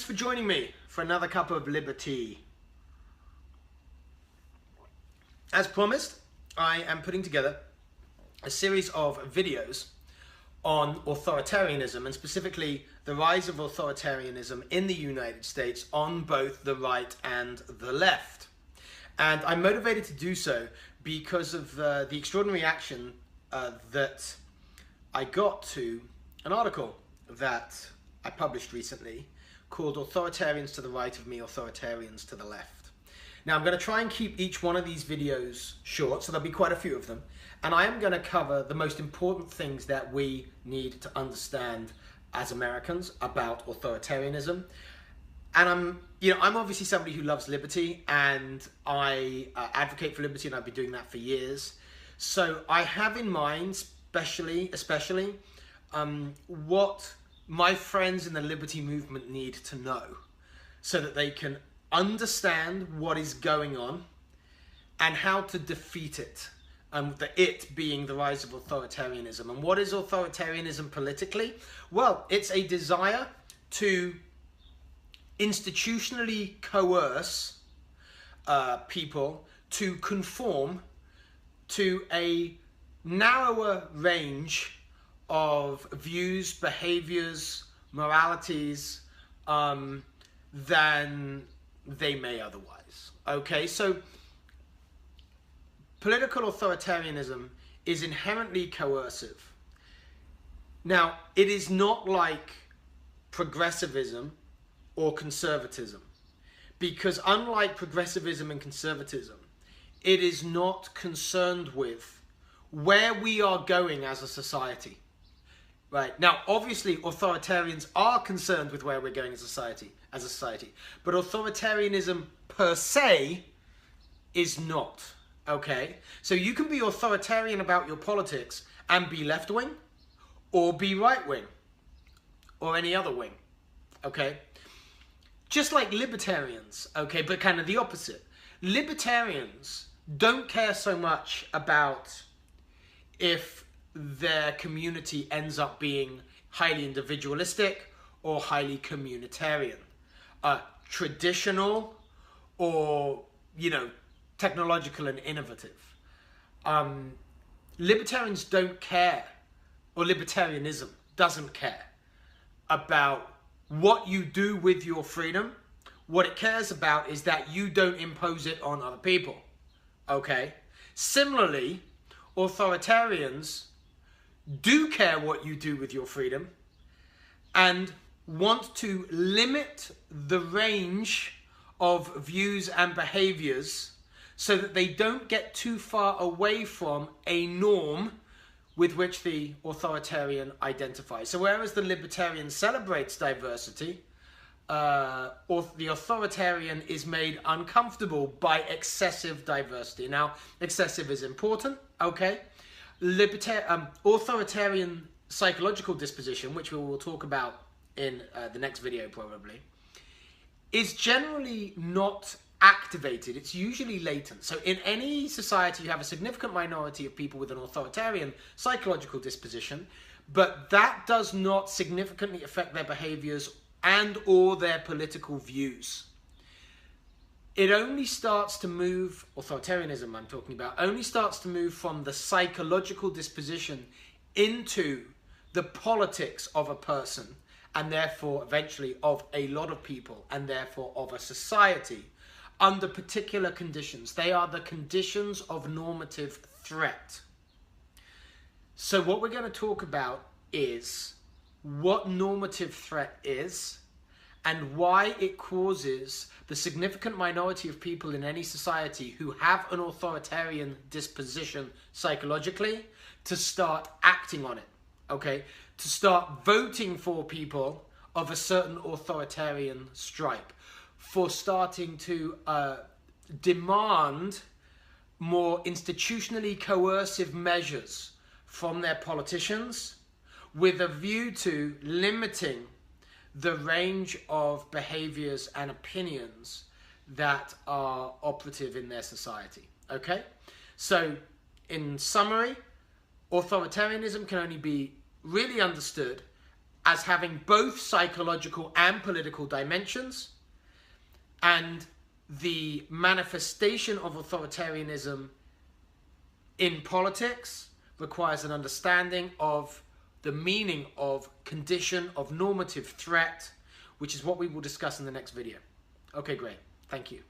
for joining me for another cup of liberty. As promised, I am putting together a series of videos on authoritarianism, and specifically the rise of authoritarianism in the United States on both the right and the left. And I'm motivated to do so because of the extraordinary reaction that I got to an article that I published recently called Authoritarians to the Right of Me, Authoritarians to the Left. Now I'm going to try and keep each one of these videos short, so there'll be quite a few of them, and I am going to cover the most important things that we need to understand as Americans about authoritarianism. And I'm obviously somebody who loves liberty, and I advocate for liberty, and I've been doing that for years. So I have in mind, especially what my friends in the liberty movement need to know so that they can understand what is going on and how to defeat it. It being the rise of authoritarianism. And what is authoritarianism politically? Well, it's a desire to institutionally coerce people to conform to a narrower range of views, behaviors, moralities than they may otherwise. Okay, so political authoritarianism is inherently coercive. Now, it is not like progressivism or conservatism, because unlike progressivism and conservatism, it is not concerned with where we are going as a society. Right. Now, obviously, authoritarians are concerned with where we're going as a society, but authoritarianism per se is not. Okay? So you can be authoritarian about your politics and be left-wing, or be right-wing, or any other wing. Okay? Just like libertarians, okay, but kind of the opposite. Libertarians don't care so much about if their community ends up being highly individualistic or highly communitarian, traditional or, technological and innovative. Libertarians don't care, or libertarianism doesn't care about what you do with your freedom. What it cares about is that you don't impose it on other people. Okay? Similarly, authoritarians do care what you do with your freedom and want to limit the range of views and behaviors so that they don't get too far away from a norm with which the authoritarian identifies. So whereas the libertarian celebrates diversity, the authoritarian is made uncomfortable by excessive diversity. Now, excessive is important, okay? Authoritarian psychological disposition, which we will talk about in the next video probably, is generally not activated. It's usually latent. So in any society, you have a significant minority of people with an authoritarian psychological disposition, but that does not significantly affect their behaviors and or their political views. It only starts to move, authoritarianism I'm talking about, only starts to move from the psychological disposition into the politics of a person, and therefore eventually of a lot of people, and therefore of a society, under particular conditions. They are the conditions of normative threat. So what we're going to talk about is what normative threat is and why it causes the significant minority of people in any society who have an authoritarian disposition psychologically to start acting on it, okay? To start voting for people of a certain authoritarian stripe, for starting to demand more institutionally coercive measures from their politicians with a view to limiting the range of behaviors and opinions that are operative in their society. Okay? So, in summary, authoritarianism can only be really understood as having both psychological and political dimensions, and the manifestation of authoritarianism in politics requires an understanding of the meaning of condition of normative threat, which is what we will discuss in the next video. Okay, great. Thank you.